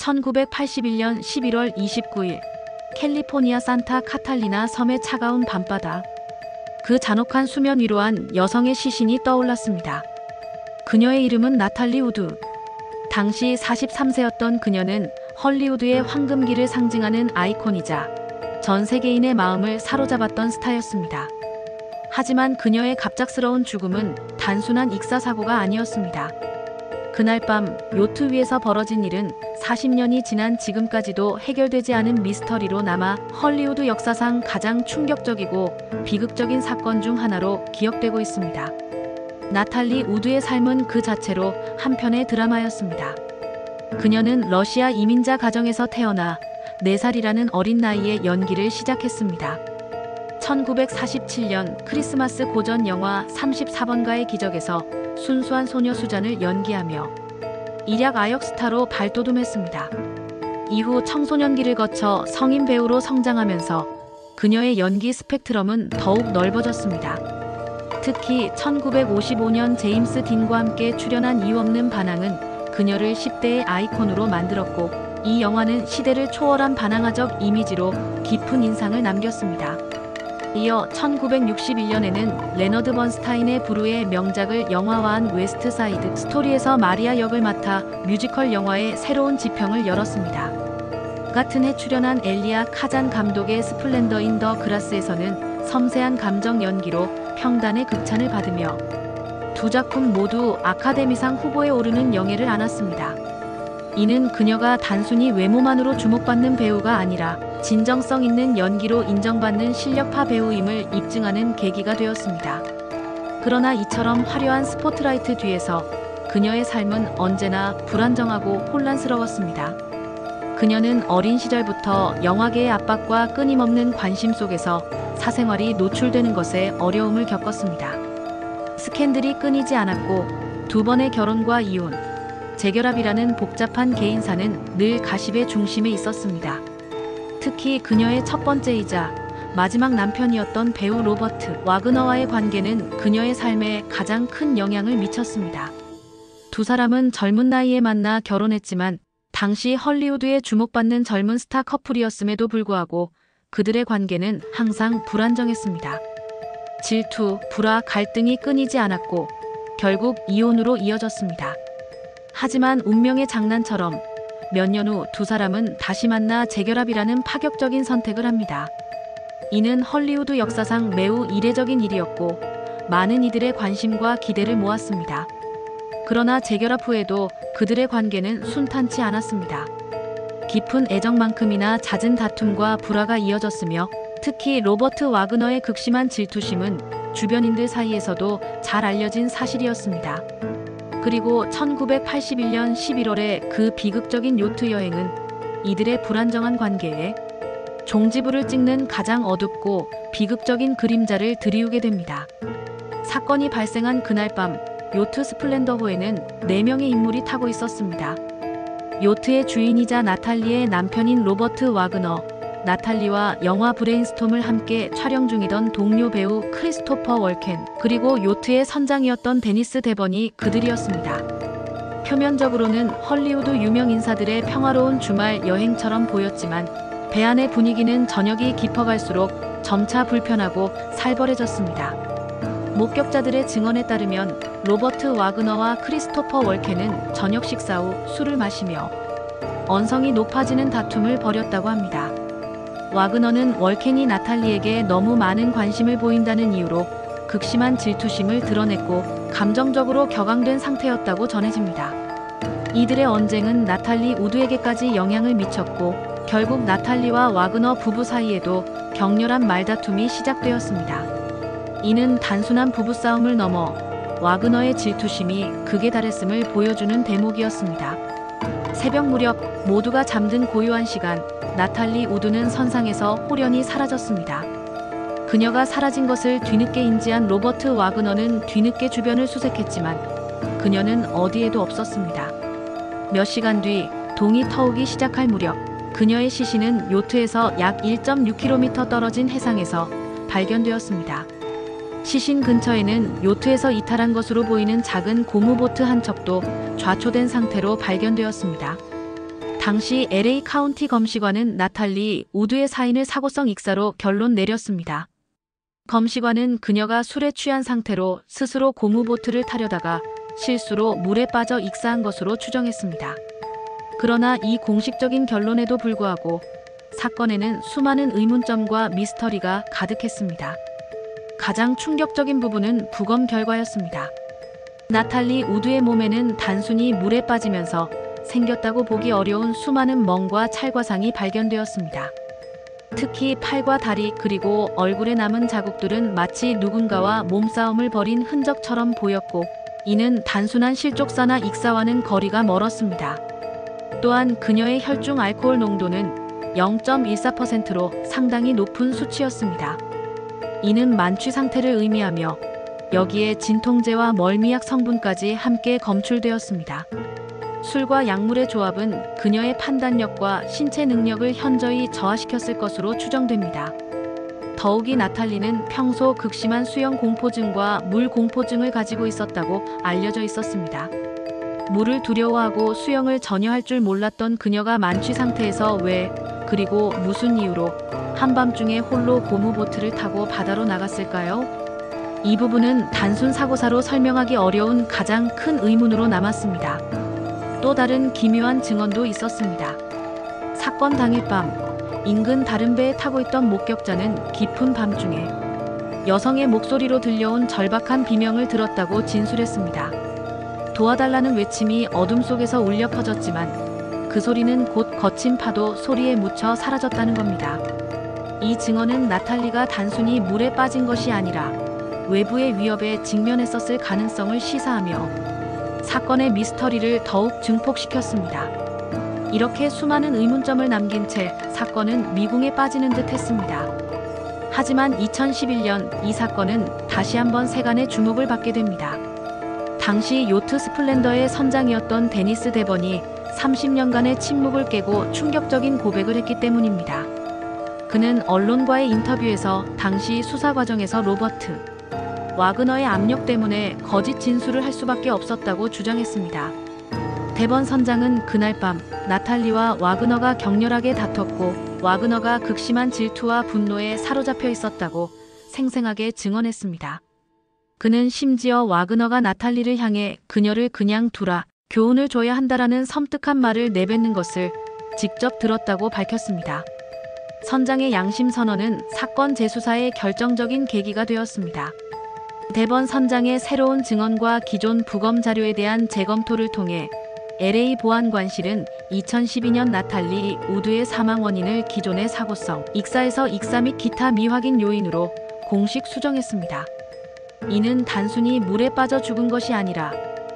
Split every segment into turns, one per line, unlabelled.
1981년 11월 29일 캘리포니아 산타 카탈리나 섬의 차가운 밤바다. 그 잔혹한 수면 위로 한 여성의 시신이 떠올랐습니다. 그녀의 이름은 나탈리 우드. 당시 43세였던 그녀는 헐리우드의 황금기를 상징하는 아이콘이자 전 세계인의 마음을 사로잡았던 스타였습니다. 하지만 그녀의 갑작스러운 죽음은 단순한 익사사고가 아니었습니다. 그날 밤 요트 위에서 벌어진 일은 40년이 지난 지금까지도 해결되지 않은 미스터리로 남아 헐리우드 역사상 가장 충격적이고 비극적인 사건 중 하나로 기억되고 있습니다. 나탈리 우드의 삶은 그 자체로 한 편의 드라마였습니다. 그녀는 러시아 이민자 가정에서 태어나 4살이라는 어린 나이에 연기를 시작했습니다. 1947년 크리스마스 고전 영화 34번가의 기적에서 순수한 소녀 수잔을 연기하며 일약 아역 스타로 발돋움했습니다. 이후 청소년기를 거쳐 성인 배우로 성장하면서 그녀의 연기 스펙트럼은 더욱 넓어졌습니다. 특히 1955년 제임스 딘과 함께 출연한 이유 없는 반항은 그녀를 10대의 아이콘으로 만들었고, 이 영화는 시대를 초월한 반항아적 이미지로 깊은 인상을 남겼습니다. 이어 1961년에는 레너드 번스타인의 브루의 명작을 영화화한 웨스트 사이드 스토리에서 마리아 역을 맡아 뮤지컬 영화의 새로운 지평을 열었습니다. 같은 해 출연한 엘리아 카잔 감독의 스플렌더 인 더 그라스에서는 섬세한 감정 연기로 평단의 극찬을 받으며 두 작품 모두 아카데미상 후보에 오르는 영예를 안았습니다. 이는 그녀가 단순히 외모만으로 주목받는 배우가 아니라 진정성 있는 연기로 인정받는 실력파 배우임을 입증하는 계기가 되었습니다. 그러나 이처럼 화려한 스포트라이트 뒤에서 그녀의 삶은 언제나 불안정하고 혼란스러웠습니다. 그녀는 어린 시절부터 영화계의 압박과 끊임없는 관심 속에서 사생활이 노출되는 것에 어려움을 겪었습니다. 스캔들이 끊이지 않았고 2번의 결혼과 이혼, 재결합이라는 복잡한 개인사는 늘 가십의 중심에 있었습니다. 특히 그녀의 첫 번째이자 마지막 남편이었던 배우 로버트 와그너와의 관계는 그녀의 삶에 가장 큰 영향을 미쳤습니다. 두 사람은 젊은 나이에 만나 결혼했지만 당시 헐리우드에 주목받는 젊은 스타 커플이었음에도 불구하고 그들의 관계는 항상 불안정했습니다. 질투, 불화, 갈등이 끊이지 않았고 결국 이혼으로 이어졌습니다. 하지만 운명의 장난처럼 몇 년 후 두 사람은 다시 만나 재결합이라는 파격적인 선택을 합니다. 이는 헐리우드 역사상 매우 이례적인 일이었고 많은 이들의 관심과 기대를 모았습니다. 그러나 재결합 후에도 그들의 관계는 순탄치 않았습니다. 깊은 애정만큼이나 잦은 다툼과 불화가 이어졌으며, 특히 로버트 와그너의 극심한 질투심은 주변인들 사이에서도 잘 알려진 사실이었습니다. 그리고 1981년 11월의 그 비극적인 요트 여행은 이들의 불안정한 관계에 종지부를 찍는 가장 어둡고 비극적인 그림자를 드리우게 됩니다. 사건이 발생한 그날 밤 요트 스플렌더호에는 4명의 인물이 타고 있었습니다. 요트의 주인이자 나탈리의 남편인 로버트 와그너, 나탈리와 영화 브레인스톰을 함께 촬영 중이던 동료 배우 크리스토퍼 월켄, 그리고 요트의 선장이었던 데니스 데번이 그들이었습니다. 표면적으로는 헐리우드 유명 인사들의 평화로운 주말 여행처럼 보였지만 배 안의 분위기는 저녁이 깊어갈수록 점차 불편하고 살벌해졌습니다. 목격자들의 증언에 따르면 로버트 와그너와 크리스토퍼 월켄은 저녁 식사 후 술을 마시며 언성이 높아지는 다툼을 벌였다고 합니다. 와그너는 월켄이 나탈리에게 너무 많은 관심을 보인다는 이유로 극심한 질투심을 드러냈고 감정적으로 격앙된 상태였다고 전해집니다. 이들의 언쟁은 나탈리 우드에게까지 영향을 미쳤고 결국 나탈리와 와그너 부부 사이에도 격렬한 말다툼이 시작되었습니다. 이는 단순한 부부싸움을 넘어 와그너의 질투심이 극에 달했음을 보여주는 대목이었습니다. 새벽 무렵 모두가 잠든 고요한 시간, 나탈리 우드는 선상에서 홀연히 사라졌습니다. 그녀가 사라진 것을 뒤늦게 인지한 로버트 와그너는 뒤늦게 주변을 수색했지만 그녀는 어디에도 없었습니다. 몇 시간 뒤 동이 터오기 시작할 무렵 그녀의 시신은 요트에서 약 1.6km 떨어진 해상에서 발견되었습니다. 시신 근처에는 요트에서 이탈한 것으로 보이는 작은 고무보트 한 척도 좌초된 상태로 발견되었습니다. 당시 LA 카운티 검시관은 나탈리 우드의 사인을 사고성 익사로 결론 내렸습니다. 검시관은 그녀가 술에 취한 상태로 스스로 고무보트를 타려다가 실수로 물에 빠져 익사한 것으로 추정했습니다. 그러나 이 공식적인 결론에도 불구하고 사건에는 수많은 의문점과 미스터리가 가득했습니다. 가장 충격적인 부분은 부검 결과였습니다. 나탈리 우드의 몸에는 단순히 물에 빠지면서 생겼다고 보기 어려운 수많은 멍과 찰과상이 발견되었습니다. 특히 팔과 다리 그리고 얼굴에 남은 자국들은 마치 누군가와 몸싸움을 벌인 흔적처럼 보였고, 이는 단순한 실족사나 익사와는 거리가 멀었습니다. 또한 그녀의 혈중 알코올 농도는 0.14%로 상당히 높은 수치였습니다. 이는 만취 상태를 의미하며 여기에 진통제와 멀미약 성분까지 함께 검출되었습니다. 술과 약물의 조합은 그녀의 판단력과 신체 능력을 현저히 저하시켰을 것으로 추정됩니다. 더욱이 나탈리는 평소 극심한 수영 공포증과 물 공포증을 가지고 있었다고 알려져 있었습니다. 물을 두려워하고 수영을 전혀 할 줄 몰랐던 그녀가 만취 상태에서 왜, 그리고 무슨 이유로 한밤중에 홀로 고무보트를 타고 바다로 나갔을까요? 이 부분은 단순 사고사로 설명하기 어려운 가장 큰 의문으로 남았습니다. 또 다른 기묘한 증언도 있었습니다. 사건 당일 밤, 인근 다른 배에 타고 있던 목격자는 깊은 밤중에 여성의 목소리로 들려온 절박한 비명을 들었다고 진술했습니다. 도와달라는 외침이 어둠 속에서 울려 퍼졌지만 그 소리는 곧 거친 파도 소리에 묻혀 사라졌다는 겁니다. 이 증언은 나탈리가 단순히 물에 빠진 것이 아니라 외부의 위협에 직면했었을 가능성을 시사하며 사건의 미스터리를 더욱 증폭시켰습니다. 이렇게 수많은 의문점을 남긴 채 사건은 미궁에 빠지는 듯 했습니다. 하지만 2011년 이 사건은 다시 한번 세간의 주목을 받게 됩니다. 당시 요트 스플렌더의 선장이었던 데니스 데번이 30년간의 침묵을 깨고 충격적인 고백을 했기 때문입니다. 그는 언론과의 인터뷰에서 당시 수사 과정에서 로버트 와그너의 압력 때문에 거짓 진술을 할 수밖에 없었다고 주장했습니다. 데번 선장은 그날 밤 나탈리와 와그너가 격렬하게 다퉜고 와그너가 극심한 질투와 분노에 사로잡혀 있었다고 생생하게 증언했습니다. 그는 심지어 와그너가 나탈리를 향해 그녀를 그냥 두라, 교훈을 줘야 한다라는 섬뜩한 말을 내뱉는 것을 직접 들었다고 밝혔습니다. 선장의 양심 선언은 사건 재수사의 결정적인 계기가 되었습니다. 데번 선장의 새로운 증언과 기존 부검 자료에 대한 재검토를 통해 LA 보안관실은 2012년 나탈리 우드의 사망 원인을 기존의 사고성 익사에서 익사 및 기타 미확인 요인으로 공식 수정했습니다. 이는 단순히 물에 빠져 죽은 것이 아니라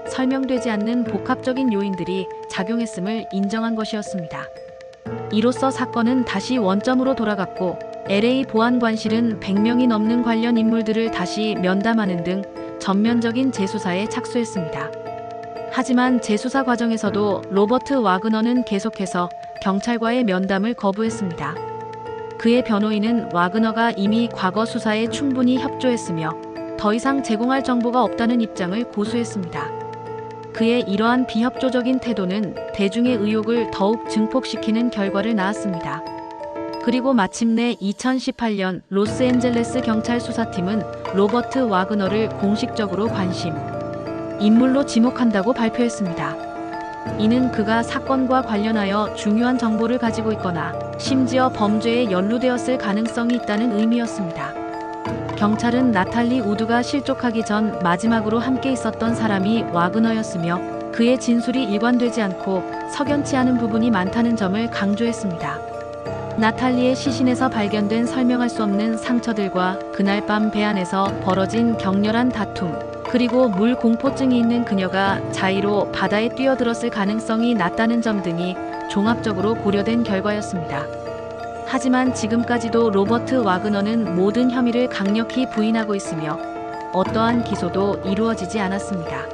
설명되지 않는 복합적인 요인들이 작용했음을 인정한 것이었습니다. 이로써 사건은 다시 원점으로 돌아갔고 LA 보안관실은 100명이 넘는 관련 인물들을 다시 면담하는 등 전면적인 재수사에 착수했습니다. 하지만 재수사 과정에서도 로버트 와그너는 계속해서 경찰과의 면담을 거부했습니다. 그의 변호인은 와그너가 이미 과거 수사에 충분히 협조했으며 더 이상 제공할 정보가 없다는 입장을 고수했습니다. 그의 이러한 비협조적인 태도는 대중의 의혹을 더욱 증폭시키는 결과를 낳았습니다. 그리고 마침내 2018년 로스앤젤레스 경찰 수사팀은 로버트 와그너를 공식적으로 관심 인물로 지목한다고 발표했습니다. 이는 그가 사건과 관련하여 중요한 정보를 가지고 있거나 심지어 범죄에 연루되었을 가능성이 있다는 의미였습니다. 경찰은 나탈리 우드가 실족하기 전 마지막으로 함께 있었던 사람이 와그너였으며 그의 진술이 일관되지 않고 석연치 않은 부분이 많다는 점을 강조했습니다. 나탈리의 시신에서 발견된 설명할 수 없는 상처들과 그날 밤 배 안에서 벌어진 격렬한 다툼, 그리고 물 공포증이 있는 그녀가 자의로 바다에 뛰어들었을 가능성이 낮다는 점 등이 종합적으로 고려된 결과였습니다. 하지만 지금까지도 로버트 와그너는 모든 혐의를 강력히 부인하고 있으며 어떠한 기소도 이루어지지 않았습니다.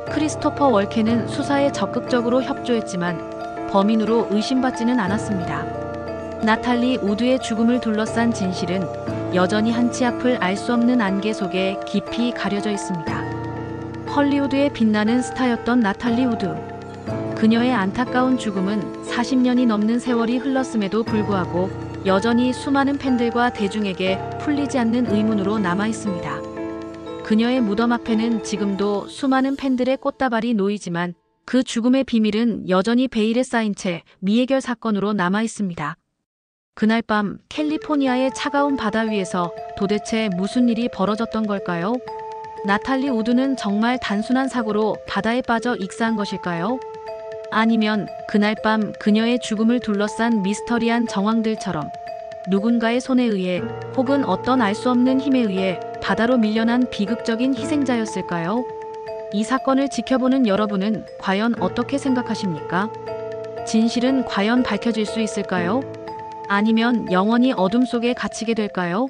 크리스토퍼 월켄은 수사에 적극적으로 협조했지만 범인으로 의심받지는 않았습니다. 나탈리 우드의 죽음을 둘러싼 진실은 여전히 한치 앞을 알 수 없는 안개 속에 깊이 가려져 있습니다. 헐리우드의 빛나는 스타였던 나탈리 우드. 그녀의 안타까운 죽음은 40년이 넘는 세월이 흘렀음에도 불구하고 여전히 수많은 팬들과 대중에게 풀리지 않는 의문으로 남아 있습니다. 그녀의 무덤 앞에는 지금도 수많은 팬들의 꽃다발이 놓이지만 그 죽음의 비밀은 여전히 베일에 쌓인 채 미해결 사건으로 남아 있습니다. 그날 밤 캘리포니아의 차가운 바다 위에서 도대체 무슨 일이 벌어졌던 걸까요? 나탈리 우드는 정말 단순한 사고로 바다에 빠져 익사한 것일까요? 아니면 그날 밤 그녀의 죽음을 둘러싼 미스터리한 정황들처럼 누군가의 손에 의해 혹은 어떤 알 수 없는 힘에 의해 바다로 밀려난 비극적인 희생자였을까요? 이 사건을 지켜보는 여러분은 과연 어떻게 생각하십니까? 진실은 과연 밝혀질 수 있을까요? 아니면 영원히 어둠 속에 갇히게 될까요?